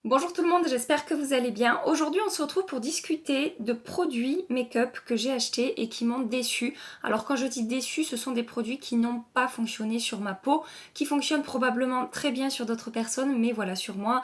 Bonjour tout le monde, j'espère que vous allez bien. Aujourd'hui on se retrouve pour discuter de produits make-up que j'ai achetés et qui m'ont déçu. Alors quand je dis déçu, ce sont des produits qui n'ont pas fonctionné sur ma peau, qui fonctionnent probablement très bien sur d'autres personnes, mais voilà, sur moi,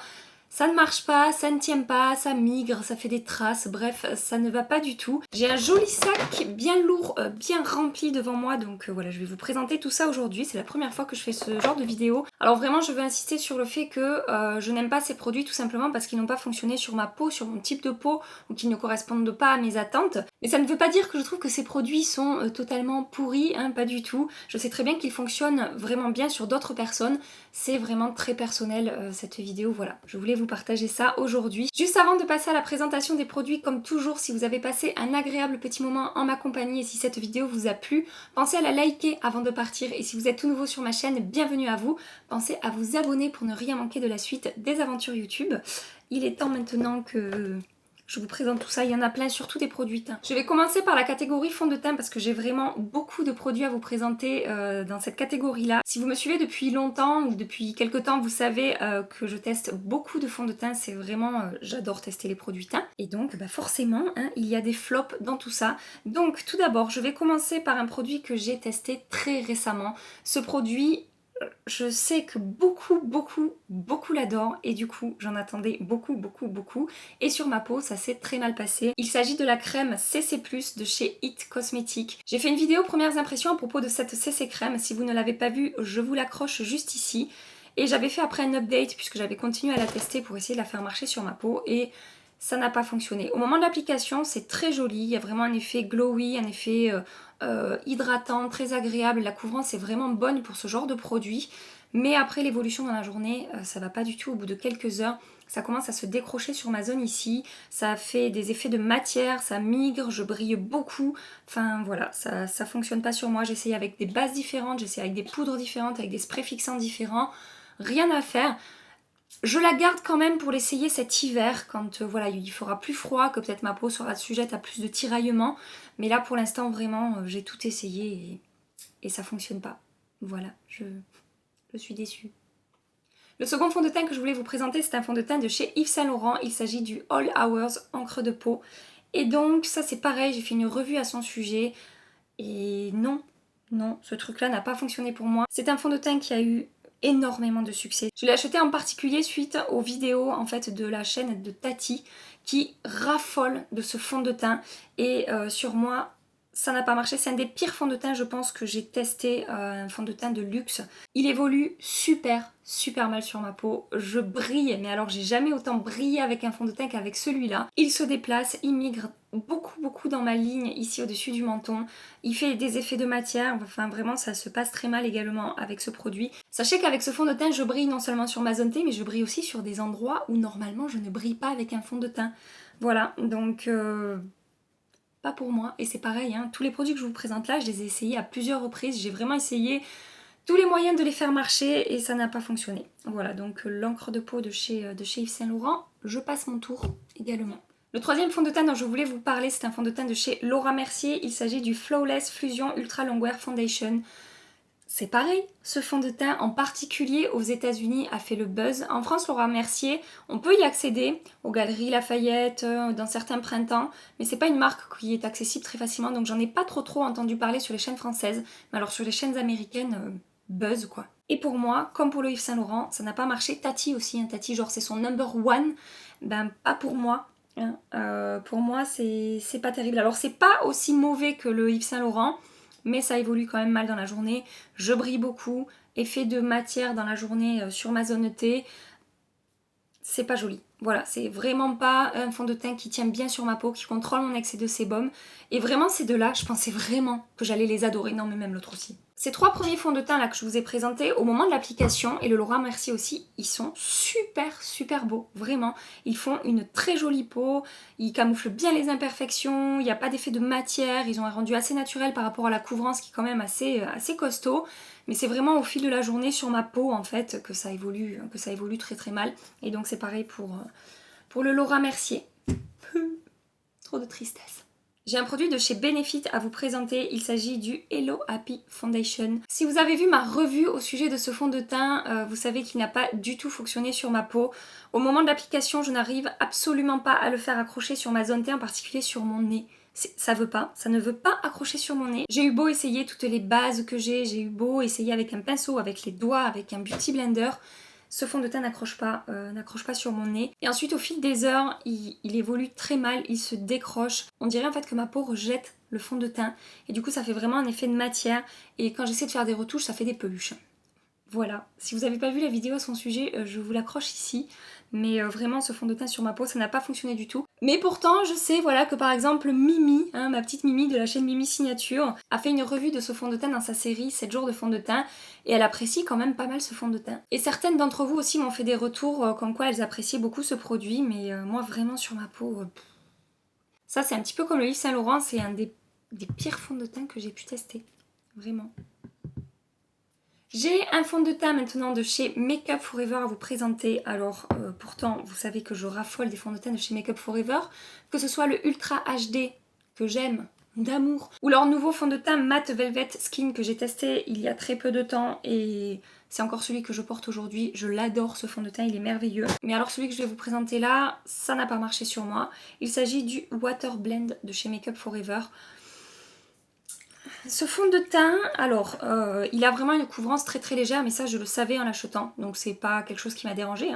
ça ne marche pas, ça ne tient pas, ça migre, ça fait des traces, bref, ça ne va pas du tout. J'ai un joli sac bien lourd, bien rempli devant moi, donc voilà, je vais vous présenter tout ça aujourd'hui. C'est la première fois que je fais ce genre de vidéo. Alors vraiment, je veux insister sur le fait que je n'aime pas ces produits tout simplement parce qu'ils n'ont pas fonctionné sur ma peau, sur mon type de peau, ou qu'ils ne correspondent pas à mes attentes. Mais ça ne veut pas dire que je trouve que ces produits sont totalement pourris, hein, pas du tout. Je sais très bien qu'ils fonctionnent vraiment bien sur d'autres personnes. C'est vraiment très personnel cette vidéo, voilà. Je voulais vous partager ça aujourd'hui. Juste avant de passer à la présentation des produits, comme toujours, si vous avez passé un agréable petit moment en ma compagnie et si cette vidéo vous a plu, pensez à la liker avant de partir. Et si vous êtes tout nouveau sur ma chaîne, bienvenue à vous. Pensez à vous abonner pour ne rien manquer de la suite des aventures YouTube. Il est temps maintenant que je vous présente tout ça, il y en a plein, surtout des produits teints. Je vais commencer par la catégorie fond de teint parce que j'ai vraiment beaucoup de produits à vous présenter dans cette catégorie-là. Si vous me suivez depuis longtemps ou depuis quelques temps, vous savez que je teste beaucoup de fonds de teint. C'est vraiment, j'adore tester les produits teints. Et donc, forcément, hein, il y a des flops dans tout ça. Donc, tout d'abord, je vais commencer par un produit que j'ai testé très récemment. Ce produit, je sais que beaucoup l'adorent et du coup j'en attendais beaucoup et sur ma peau ça s'est très mal passé. Il s'agit de la crème CC+, de chez It Cosmetics. J'ai fait une vidéo premières impressions à propos de cette CC crème, si vous ne l'avez pas vue je vous l'accroche juste ici. Et j'avais fait après un update puisque j'avais continué à la tester pour essayer de la faire marcher sur ma peau et ça n'a pas fonctionné. Au moment de l'application, c'est très joli, il y a vraiment un effet glowy, un effet hydratant, très agréable. La couvrance est vraiment bonne pour ce genre de produit. Mais après l'évolution dans la journée, ça va pas du tout. Au bout de quelques heures, ça commence à se décrocher sur ma zone ici. Ça fait des effets de matière, ça migre, je brille beaucoup. Enfin voilà, ça fonctionne pas sur moi. J'essaye avec des bases différentes, j'essaye avec des poudres différentes, avec des sprays fixants différents. Rien à faire. Je la garde quand même pour l'essayer cet hiver quand voilà, il fera plus froid, que peut-être ma peau sera sujette à plus de tiraillements. Mais là pour l'instant vraiment j'ai tout essayé et ça fonctionne pas. Voilà, je suis déçue. Le second fond de teint que je voulais vous présenter, c'est un fond de teint de chez Yves Saint Laurent. Il s'agit du All Hours encre de peau. Et donc ça c'est pareil, j'ai fait une revue à son sujet. Et non, ce truc-là n'a pas fonctionné pour moi. C'est un fond de teint qui a eu énormément de succès. Je l'ai acheté en particulier suite aux vidéos en fait de la chaîne de Tati qui raffole de ce fond de teint et sur moi ça n'a pas marché. C'est un des pires fonds de teint je pense que j'ai testé, un fond de teint de luxe. Il évolue super mal sur ma peau. Je brille, mais alors j'ai jamais autant brillé avec un fond de teint qu'avec celui-là. Il se déplace, il migre beaucoup dans ma ligne ici au-dessus du menton. Il fait des effets de matière, enfin vraiment ça se passe très mal également avec ce produit. Sachez qu'avec ce fond de teint je brille non seulement sur ma zone T mais je brille aussi sur des endroits où normalement je ne brille pas avec un fond de teint. Voilà, donc pas pour moi. Et c'est pareil, hein, tous les produits que je vous présente là je les ai essayés à plusieurs reprises. J'ai vraiment essayé tous les moyens de les faire marcher et ça n'a pas fonctionné. Voilà, donc l'encre de peau de chez Yves Saint Laurent, je passe mon tour également. Le troisième fond de teint dont je voulais vous parler, c'est un fond de teint de chez Laura Mercier. Il s'agit du Flawless Fusion Ultra Longwear Foundation. C'est pareil, ce fond de teint en particulier aux États-Unis a fait le buzz. En France, Laura Mercier, on peut y accéder aux Galeries Lafayette, dans certains printemps, mais c'est pas une marque qui est accessible très facilement, donc j'en ai pas trop entendu parler sur les chaînes françaises. Mais alors sur les chaînes américaines, buzz quoi. Et pour moi, comme pour le Yves Saint Laurent, ça n'a pas marché. Tati aussi, hein, Tati genre c'est son number one, ben pas pour moi. Hein. Pour moi c'est pas terrible. Alors c'est pas aussi mauvais que le Yves Saint Laurent, mais ça évolue quand même mal dans la journée. Je brille beaucoup, effet de matière dans la journée sur ma zone T, c'est pas joli. Voilà, c'est vraiment pas un fond de teint qui tient bien sur ma peau, qui contrôle mon excès de sébum. Et vraiment, ces deux-là, je pensais vraiment que j'allais les adorer. Non, mais même l'autre aussi. Ces trois premiers fonds de teint là que je vous ai présentés, au moment de l'application, et le Laura Mercier aussi, ils sont super beaux, vraiment. Ils font une très jolie peau, ils camouflent bien les imperfections, il n'y a pas d'effet de matière, ils ont un rendu assez naturel par rapport à la couvrance qui est quand même assez costaud. Mais c'est vraiment au fil de la journée sur ma peau en fait que ça évolue très mal. Et donc c'est pareil pour le Laura Mercier. Trop de tristesse. J'ai un produit de chez Benefit à vous présenter, il s'agit du Hello Happy Foundation. Si vous avez vu ma revue au sujet de ce fond de teint, vous savez qu'il n'a pas du tout fonctionné sur ma peau. Au moment de l'application, je n'arrive absolument pas à le faire accrocher sur ma zone T, en particulier sur mon nez. Ça ne veut pas accrocher sur mon nez. J'ai eu beau essayer toutes les bases que j'ai eu beau essayer avec un pinceau, avec les doigts, avec un beauty blender. Ce fond de teint n'accroche pas sur mon nez. Et ensuite, au fil des heures, il évolue très mal, il se décroche. On dirait en fait que ma peau rejette le fond de teint. Et du coup, ça fait vraiment un effet de matière. Et quand j'essaie de faire des retouches, ça fait des peluches. Voilà. Si vous n'avez pas vu la vidéo à son sujet, je vous l'accroche ici. Mais vraiment, ce fond de teint sur ma peau, ça n'a pas fonctionné du tout. Mais pourtant, je sais voilà, que par exemple Mimi, ma petite Mimi de la chaîne Mimi Signature, a fait une revue de ce fond de teint dans sa série 7 jours de fond de teint. Et elle apprécie quand même pas mal ce fond de teint. Et certaines d'entre vous aussi m'ont fait des retours comme quoi elles appréciaient beaucoup ce produit. Mais moi, vraiment, sur ma peau... Ça, c'est un petit peu comme le Yves Saint Laurent. C'est un des pires fonds de teint que j'ai pu tester. Vraiment. J'ai un fond de teint maintenant de chez Make Up For Ever à vous présenter. Alors pourtant vous savez que je raffole des fonds de teint de chez Make Up For Ever, que ce soit le Ultra HD que j'aime d'amour ou leur nouveau fond de teint Matte Velvet Skin que j'ai testé il y a très peu de temps et c'est encore celui que je porte aujourd'hui. Je l'adore ce fond de teint, il est merveilleux. Mais alors celui que je vais vous présenter là, ça n'a pas marché sur moi. Il s'agit du Water Blend de chez Make Up For Ever. Ce fond de teint, alors, il a vraiment une couvrance très très légère, mais ça je le savais en l'achetant, donc c'est pas quelque chose qui m'a dérangé,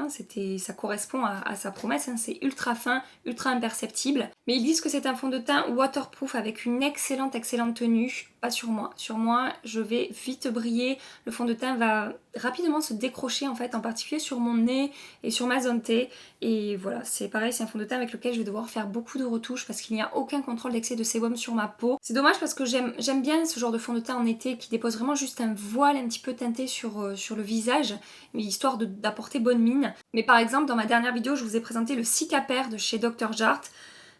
ça correspond à sa promesse, c'est ultra fin, ultra imperceptible. Mais ils disent que c'est un fond de teint waterproof avec une excellente tenue, pas sur moi. Sur moi, je vais vite briller, le fond de teint va rapidement se décrocher en fait, en particulier sur mon nez et sur ma zone T. Et voilà, c'est pareil, c'est un fond de teint avec lequel je vais devoir faire beaucoup de retouches parce qu'il n'y a aucun contrôle d'excès de sébum sur ma peau. C'est dommage parce que j'aime bien ce genre de fond de teint en été qui dépose vraiment juste un voile un petit peu teinté sur le visage, histoire d'apporter bonne mine. Mais par exemple, dans ma dernière vidéo, je vous ai présenté le Cicapair de chez Dr. Jart.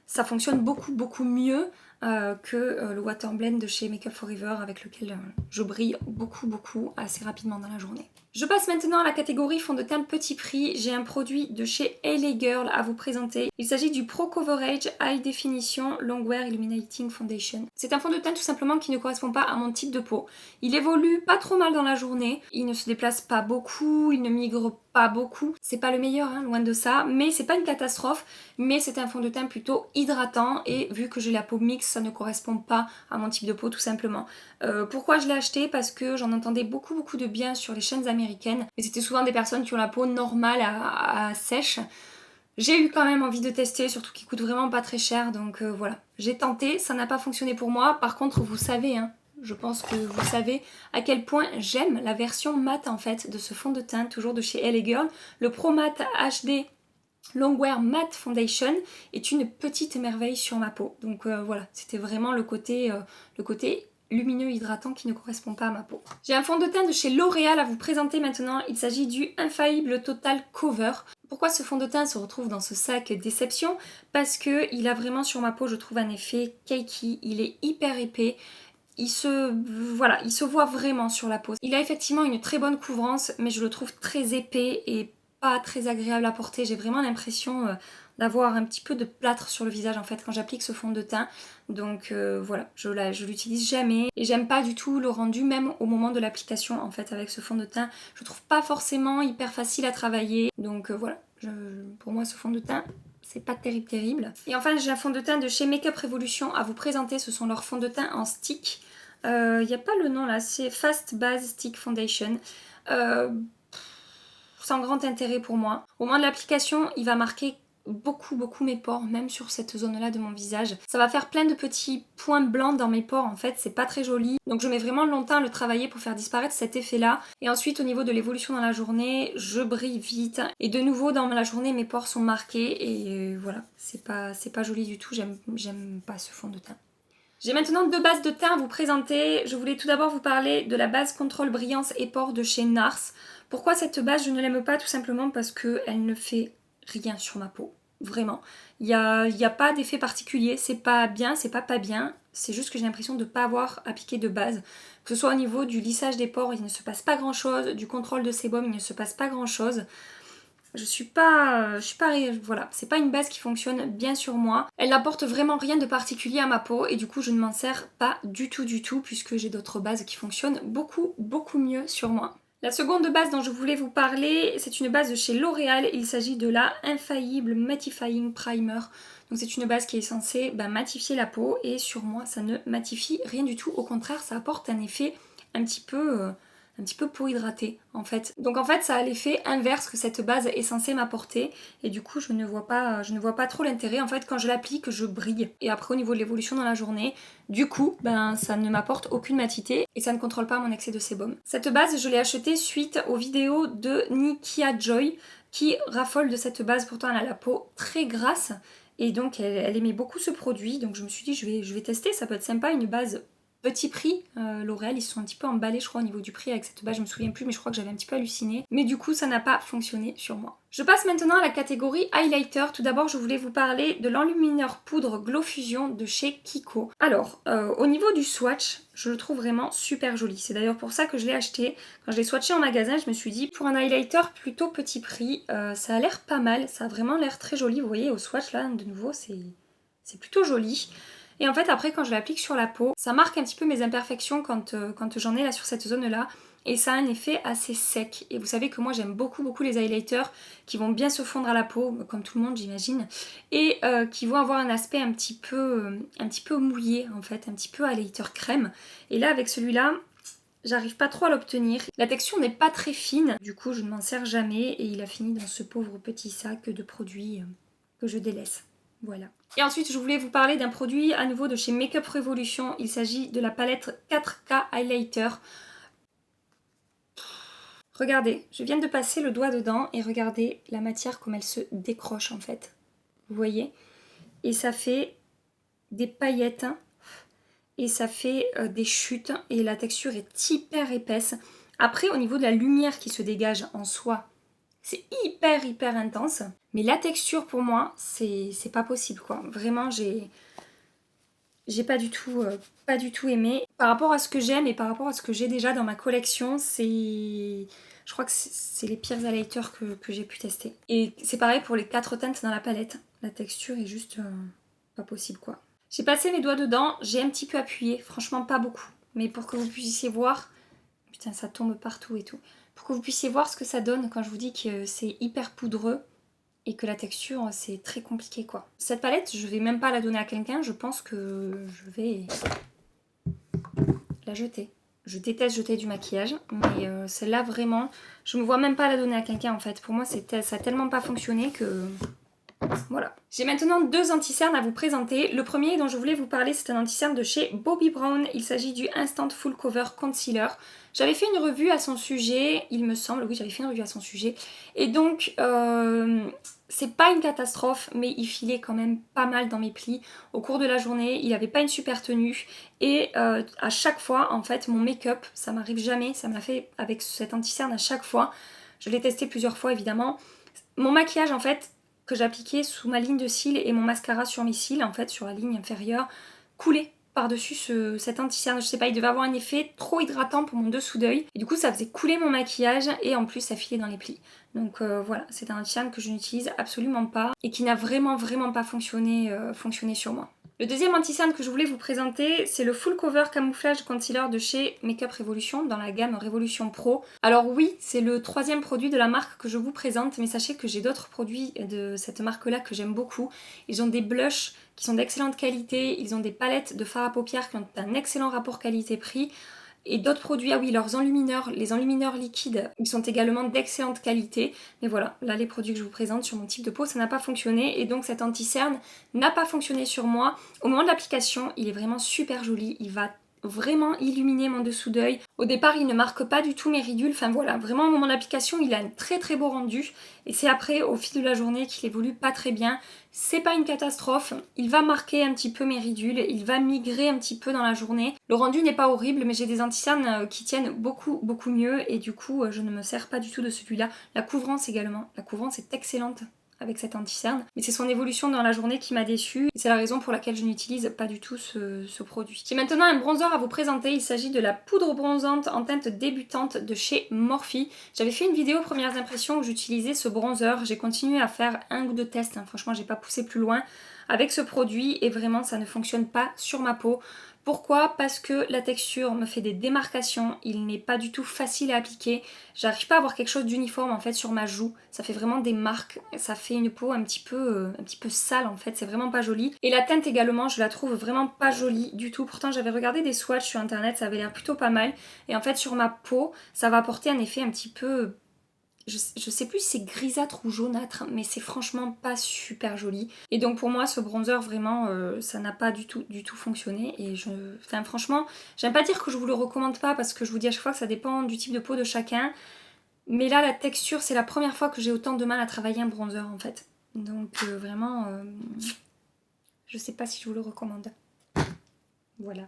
Ça fonctionne beaucoup mieux que le Water Blend de chez Make Up For Ever avec lequel je brille beaucoup assez rapidement dans la journée. Je passe maintenant à la catégorie fond de teint petit prix. J'ai un produit de chez LA Girl à vous présenter. Il s'agit du Pro Coverage High Definition Longwear Illuminating Foundation. C'est un fond de teint tout simplement qui ne correspond pas à mon type de peau. Il évolue pas trop mal dans la journée, il ne se déplace pas beaucoup, il ne migre pas beaucoup. C'est pas le meilleur, loin de ça, mais c'est pas une catastrophe. Mais c'est un fond de teint plutôt hydratant et vu que j'ai la peau mixte, ça ne correspond pas à mon type de peau tout simplement. Pourquoi je l'ai acheté? Parce que j'en entendais beaucoup de bien sur les chaînes américaines. Mais c'était souvent des personnes qui ont la peau normale à sèche. J'ai eu quand même envie de tester, surtout qu'il coûte vraiment pas très cher. Donc voilà, j'ai tenté, ça n'a pas fonctionné pour moi. Par contre, vous savez, je pense que vous savez à quel point j'aime la version matte en fait de ce fond de teint, toujours de chez LA Girl. Le Pro Matte HD Longwear Matte Foundation est une petite merveille sur ma peau. Donc voilà, c'était vraiment le côté lumineux hydratant qui ne correspond pas à ma peau. J'ai un fond de teint de chez L'Oréal à vous présenter maintenant. Il s'agit du Infaillible Total Cover. Pourquoi ce fond de teint se retrouve dans ce sac déception? Parce que il a vraiment sur ma peau, je trouve, un effet cakey. Il est hyper épais. Il se voit vraiment sur la peau. Il a effectivement une très bonne couvrance, mais je le trouve très épais et pas très agréable à porter. J'ai vraiment l'impression d'avoir un petit peu de plâtre sur le visage en fait quand j'applique ce fond de teint. Donc voilà, je l'utilise jamais et j'aime pas du tout le rendu même au moment de l'application en fait avec ce fond de teint. Je trouve pas forcément hyper facile à travailler. Donc voilà, pour moi ce fond de teint c'est pas terrible. Et enfin j'ai un fond de teint de chez Make Up Revolution à vous présenter, ce sont leurs fonds de teint en stick. Il n'y a pas le nom là, c'est Fast Base Stick Foundation. Sans grand intérêt pour moi. Au moment de l'application, il va marquer beaucoup mes pores, même sur cette zone-là de mon visage. Ça va faire plein de petits points blancs dans mes pores en fait, c'est pas très joli. Donc je mets vraiment longtemps à le travailler pour faire disparaître cet effet-là. Et ensuite au niveau de l'évolution dans la journée, je brille vite. Et de nouveau dans la journée, mes pores sont marqués et voilà, c'est pas joli du tout, j'aime pas ce fond de teint. J'ai maintenant deux bases de teint à vous présenter. Je voulais tout d'abord vous parler de la base Contrôle Brillance et Pores de chez NARS. Pourquoi cette base je ne l'aime pas? Tout simplement parce qu'elle ne fait rien sur ma peau. Vraiment. Il n'y a pas d'effet particulier. C'est pas bien, c'est pas bien. C'est juste que j'ai l'impression de ne pas avoir appliqué de base. Que ce soit au niveau du lissage des pores, il ne se passe pas grand chose. Du contrôle de sébum, il ne se passe pas grand chose. voilà, c'est pas une base qui fonctionne bien sur moi. Elle n'apporte vraiment rien de particulier à ma peau et du coup je ne m'en sers pas du tout puisque j'ai d'autres bases qui fonctionnent beaucoup mieux sur moi. La seconde base dont je voulais vous parler, c'est une base de chez L'Oréal. Il s'agit de la Infallible Mattifying Primer. Donc c'est une base qui est censée matifier la peau et sur moi ça ne matifie rien du tout. Au contraire, ça apporte un effet un petit peu peau hydratée en fait. Donc en fait ça a l'effet inverse que cette base est censée m'apporter et du coup je ne vois pas trop l'intérêt. En fait quand je l'applique je brille et après au niveau de l'évolution dans la journée, du coup ça ne m'apporte aucune matité et ça ne contrôle pas mon excès de sébum. Cette base je l'ai achetée suite aux vidéos de Nikia Joy qui raffole de cette base. Pourtant elle a la peau très grasse et donc elle aimait beaucoup ce produit, donc je me suis dit je vais tester, ça peut être sympa, une base petit prix. L'Oréal ils se sont un petit peu emballés je crois au niveau du prix avec cette base, je me souviens plus mais je crois que j'avais un petit peu halluciné, mais du coup ça n'a pas fonctionné sur moi. Je passe maintenant à la catégorie highlighter. Tout d'abord je voulais vous parler de l'enlumineur poudre Glow Fusion de chez Kiko. Alors au niveau du swatch je le trouve vraiment super joli, c'est d'ailleurs pour ça que je l'ai acheté. Quand je l'ai swatché en magasin je me suis dit pour un highlighter plutôt petit prix ça a l'air pas mal, ça a vraiment l'air très joli. Vous voyez au swatch là de nouveau c'est plutôt joli. Et en fait après quand je l'applique sur la peau, ça marque un petit peu mes imperfections quand j'en ai là sur cette zone là. Et ça a un effet assez sec. Et vous savez que moi j'aime beaucoup les highlighters qui vont bien se fondre à la peau, comme tout le monde j'imagine. Et qui vont avoir un aspect un petit peu mouillé en fait, un petit peu highlighter crème. Et là avec celui-là, j'arrive pas trop à l'obtenir. La texture n'est pas très fine, du coup je ne m'en sers jamais. Et il a fini dans ce pauvre petit sac de produits que je délaisse. Voilà. Et ensuite, je voulais vous parler d'un produit à nouveau de chez Makeup Revolution. Il s'agit de la palette 4K Highlighter. Regardez, je viens de passer le doigt dedans et regardez la matière comme elle se décroche en fait. Vous voyez? Et ça fait des paillettes et ça fait des chutes et la texture est hyper épaisse. Après, au niveau de la lumière qui se dégage en soi, c'est hyper intense. Mais la texture pour moi, c'est pas possible quoi. Vraiment, j'ai pas du tout aimé. Par rapport à ce que j'aime et par rapport à ce que j'ai déjà dans ma collection, je crois que c'est les pires highlighters que j'ai pu tester. Et c'est pareil pour les 4 teintes dans la palette. La texture est juste pas possible quoi. J'ai passé mes doigts dedans, j'ai un petit peu appuyé, franchement pas beaucoup. Mais pour que vous puissiez voir, putain ça tombe partout et tout. Pour que vous puissiez voir ce que ça donne quand je vous dis que c'est hyper poudreux et que la texture c'est très compliqué quoi. Cette palette je vais même pas la donner à quelqu'un, je pense que je vais la jeter. Je déteste jeter du maquillage, mais celle-là vraiment, je me vois même pas la donner à quelqu'un en fait. Pour moi ça a tellement pas fonctionné que... Voilà. J'ai maintenant 2 anti-cernes à vous présenter. Le premier dont je voulais vous parler, c'est un anti-cerne de chez Bobbi Brown. Il s'agit du Instant Full Cover Concealer. J'avais fait une revue à son sujet, il me semble. Oui, j'avais fait une revue à son sujet. Et donc, c'est pas une catastrophe, mais il filait quand même pas mal dans mes plis. Au cours de la journée, il avait pas une super tenue. Et à chaque fois, en fait, mon make-up, ça m'arrive jamais. Ça me l'a fait avec cet anti-cerne à chaque fois. Je l'ai testé plusieurs fois, évidemment. Mon maquillage, en fait, que j'appliquais sous ma ligne de cils et mon mascara sur mes cils, en fait, sur la ligne inférieure, coulait par-dessus cet anti-cerne. Je sais pas, il devait avoir un effet trop hydratant pour mon dessous d'œil. Et du coup, ça faisait couler mon maquillage et en plus, ça filait dans les plis. Donc voilà, c'est un anti-cerne que je n'utilise absolument pas et qui n'a vraiment pas fonctionné sur moi. Le deuxième anti-cerne que je voulais vous présenter, c'est le Full Cover Camouflage Concealer de chez Makeup Revolution dans la gamme Revolution Pro. Alors oui, c'est le 3e produit de la marque que je vous présente, mais sachez que j'ai d'autres produits de cette marque-là que j'aime beaucoup. Ils ont des blushs qui sont d'excellente qualité, ils ont des palettes de fard à paupières qui ont un excellent rapport qualité-prix. Et d'autres produits, ah oui, leurs enlumineurs, les enlumineurs liquides, ils sont également d'excellente qualité. Mais voilà, là les produits que je vous présente sur mon type de peau, ça n'a pas fonctionné. Et donc cet anti-cerne n'a pas fonctionné sur moi. Au moment de l'application, il est vraiment super joli. Il va vraiment illuminer mon dessous d'œil. Au départ, il ne marque pas du tout mes ridules. Enfin voilà, vraiment au moment de l'application, il a un très beau rendu. Et c'est après, au fil de la journée, qu'il évolue pas très bien. C'est pas une catastrophe, il va marquer un petit peu mes ridules, il va migrer un petit peu dans la journée. Le rendu n'est pas horrible, mais j'ai des anti-cernes qui tiennent beaucoup mieux et du coup je ne me sers pas du tout de celui-là. La couvrance également, la couvrance est excellente avec cet anti-cerne. Mais c'est son évolution dans la journée qui m'a déçue. Et c'est la raison pour laquelle je n'utilise pas du tout ce produit. J'ai maintenant un bronzer à vous présenter. Il s'agit de la poudre bronzante en teinte débutante de chez Morphe. J'avais fait une vidéo premières impressions où j'utilisais ce bronzer. J'ai continué à faire un ou deux tests. Franchement, j'ai pas poussé plus loin avec ce produit et vraiment ça ne fonctionne pas sur ma peau. Pourquoi? Parce que la texture me fait des démarcations, il n'est pas du tout facile à appliquer, j'arrive pas à avoir quelque chose d'uniforme en fait sur ma joue, ça fait vraiment des marques, ça fait une peau un petit peu sale en fait, c'est vraiment pas joli. Et la teinte également, je la trouve vraiment pas jolie du tout, pourtant j'avais regardé des swatchs sur internet, ça avait l'air plutôt pas mal, et en fait sur ma peau, ça va apporter un effet un petit peu... Je sais plus si c'est grisâtre ou jaunâtre, mais c'est franchement pas super joli. Et donc pour moi, ce bronzer, vraiment, ça n'a pas du tout fonctionné. Et enfin franchement, j'aime pas dire que je vous le recommande pas, parce que je vous dis à chaque fois que ça dépend du type de peau de chacun. Mais là, la texture, c'est la première fois que j'ai autant de mal à travailler un bronzer, en fait. Donc vraiment, je sais pas si je vous le recommande. Voilà.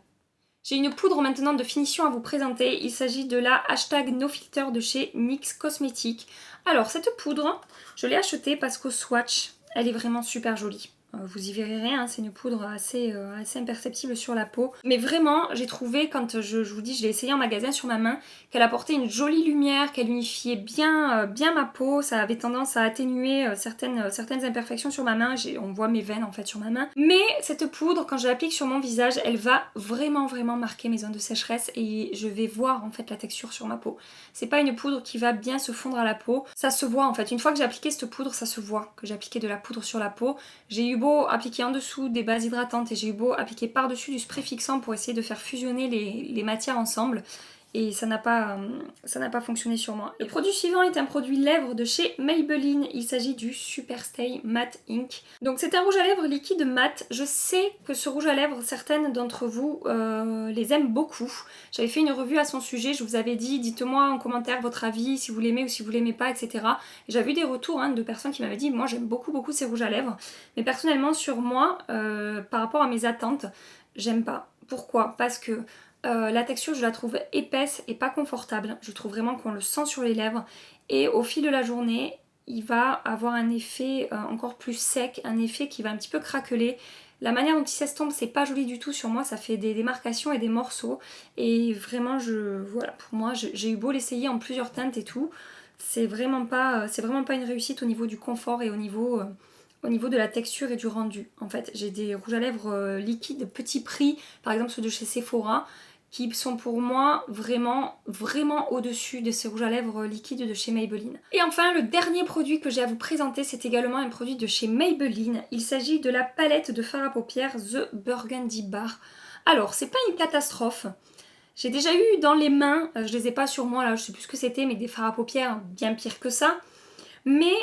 J'ai une poudre maintenant de finition à vous présenter, il s'agit de la hashtag NoFilter de chez NYX Cosmetics. Alors cette poudre, je l'ai achetée parce qu'au swatch, elle est vraiment super jolie. Vous y verrez rien, c'est une poudre assez imperceptible sur la peau. Mais vraiment, j'ai trouvé, quand je vous dis, je l'ai essayé en magasin sur ma main, qu'elle apportait une jolie lumière, qu'elle unifiait bien ma peau. Ça avait tendance à atténuer certaines imperfections sur ma main. On voit mes veines en fait sur ma main. Mais cette poudre, quand je l'applique sur mon visage, elle va vraiment marquer mes zones de sécheresse et je vais voir en fait la texture sur ma peau. C'est pas une poudre qui va bien se fondre à la peau. Ça se voit en fait. Une fois que j'ai appliqué cette poudre, ça se voit que j'ai appliqué de la poudre sur la peau. J'ai eu beau appliquer en dessous des bases hydratantes et j'ai eu beau appliquer par-dessus du spray fixant pour essayer de faire fusionner les matières ensemble. Et ça n'a pas fonctionné sur moi. Le produit suivant est un produit lèvres de chez Maybelline. Il s'agit du Superstay Matte Ink. Donc c'est un rouge à lèvres liquide mat. Je sais que ce rouge à lèvres, certaines d'entre vous les aiment beaucoup. J'avais fait une revue à son sujet, je vous avais dit, dites-moi en commentaire votre avis, si vous l'aimez ou si vous l'aimez pas, etc. J'avais eu des retours de personnes qui m'avaient dit, moi j'aime beaucoup ces rouges à lèvres. Mais personnellement sur moi, par rapport à mes attentes, j'aime pas. Pourquoi? Parce que la texture je la trouve épaisse et pas confortable. Je trouve vraiment qu'on le sent sur les lèvres et au fil de la journée il va avoir un effet encore plus sec, un effet qui va un petit peu craqueler. La manière dont il s'estompe c'est pas joli du tout sur moi, ça fait des démarcations et des morceaux et vraiment voilà, pour moi j'ai eu beau l'essayer en plusieurs teintes et tout, c'est vraiment pas une réussite au niveau du confort et au niveau de la texture et du rendu. En fait j'ai des rouges à lèvres liquides petit prix, par exemple ceux de chez Sephora, qui sont pour moi vraiment au-dessus de ces rouges à lèvres liquides de chez Maybelline. Et enfin, le dernier produit que j'ai à vous présenter, c'est également un produit de chez Maybelline. Il s'agit de la palette de fard à paupières The Burgundy Bar. Alors, c'est pas une catastrophe. J'ai déjà eu dans les mains, je les ai pas sur moi là, je sais plus ce que c'était, mais des fards à paupières bien pire que ça. Mais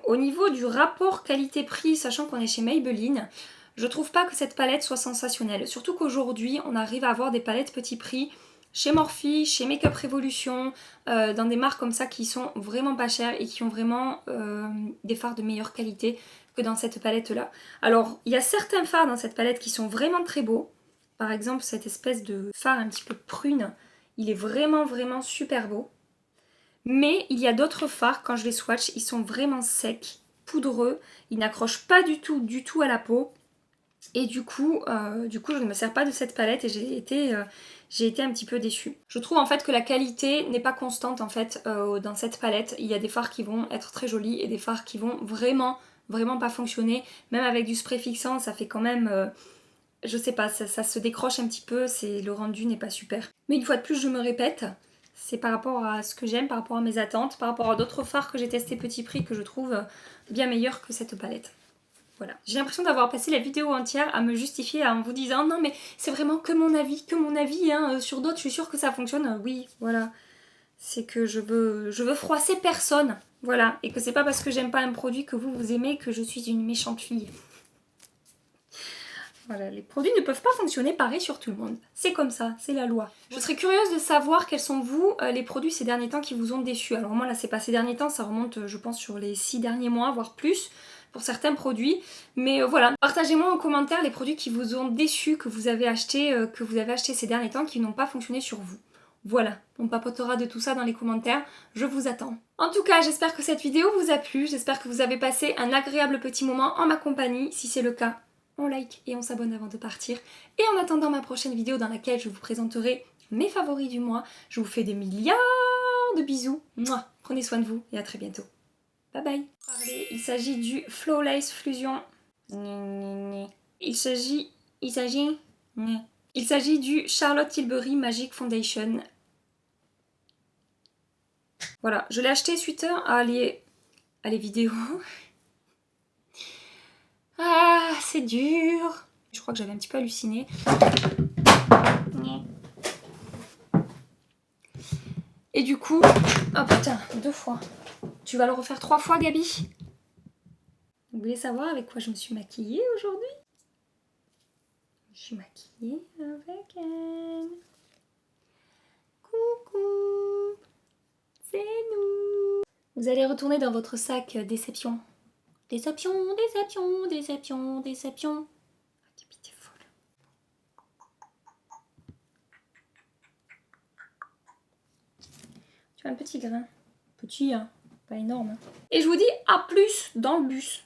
au niveau du rapport qualité-prix, sachant qu'on est chez Maybelline, je trouve pas que cette palette soit sensationnelle. Surtout qu'aujourd'hui, on arrive à avoir des palettes petit prix chez Morphe, chez Makeup Revolution, dans des marques comme ça qui sont vraiment pas chères et qui ont vraiment des fards de meilleure qualité que dans cette palette-là. Alors, il y a certains fards dans cette palette qui sont vraiment très beaux. Par exemple, cette espèce de fard un petit peu prune, il est vraiment super beau. Mais il y a d'autres fards, quand je les swatch, ils sont vraiment secs, poudreux, ils n'accrochent pas du tout à la peau. Et du coup, je ne me sers pas de cette palette et j'ai été un petit peu déçue. Je trouve en fait que la qualité n'est pas constante en fait dans cette palette. Il y a des fards qui vont être très jolis et des fards qui vont vraiment pas fonctionner. Même avec du spray fixant, ça fait quand même... je sais pas, ça se décroche un petit peu, le rendu n'est pas super. Mais une fois de plus, je me répète, c'est par rapport à ce que j'aime, par rapport à mes attentes, par rapport à d'autres fards que j'ai testés petit prix que je trouve bien meilleurs que cette palette. Voilà. J'ai l'impression d'avoir passé la vidéo entière à me justifier en vous disant non mais c'est vraiment que mon avis hein. Sur d'autres je suis sûre que ça fonctionne. Oui, voilà. C'est que je veux froisser personne. Voilà. Et que c'est pas parce que j'aime pas un produit que vous aimez que je suis une méchante fille. Voilà, les produits ne peuvent pas fonctionner pareil sur tout le monde. C'est comme ça, c'est la loi. Je serais curieuse de savoir quels sont vous les produits ces derniers temps qui vous ont déçus. Alors moi là c'est pas ces derniers temps, ça remonte je pense sur les 6 derniers mois, voire plus. Pour certains produits, mais voilà, partagez-moi en commentaire les produits qui vous ont déçus, que vous avez acheté ces derniers temps, qui n'ont pas fonctionné sur vous. Voilà, on papotera de tout ça dans les commentaires, je vous attends. En tout cas, j'espère que cette vidéo vous a plu, j'espère que vous avez passé un agréable petit moment en ma compagnie. Si c'est le cas, on like et on s'abonne avant de partir. Et en attendant ma prochaine vidéo dans laquelle je vous présenterai mes favoris du mois, je vous fais des milliards de bisous. Mouah, prenez soin de vous et à très bientôt. Bye bye. Il s'agit du Flawless Fusion. Il s'agit du Charlotte Tilbury Magic Foundation. Voilà, je l'ai acheté suite à les vidéos. Ah, c'est dur. Je crois que j'avais un petit peu halluciné. Et du coup... Oh putain, 2 fois. Tu vas le refaire 3 fois, Gabi? Vous voulez savoir avec quoi je me suis maquillée aujourd'hui? Je suis maquillée avec elle. Coucou, c'est nous. Vous allez retourner dans votre sac déception. Déception, déception, déception, déception. Ah, Gabi, t'es folle. Tu as un petit grain. Petit, hein, pas énorme. Et je vous dis à plus dans le bus.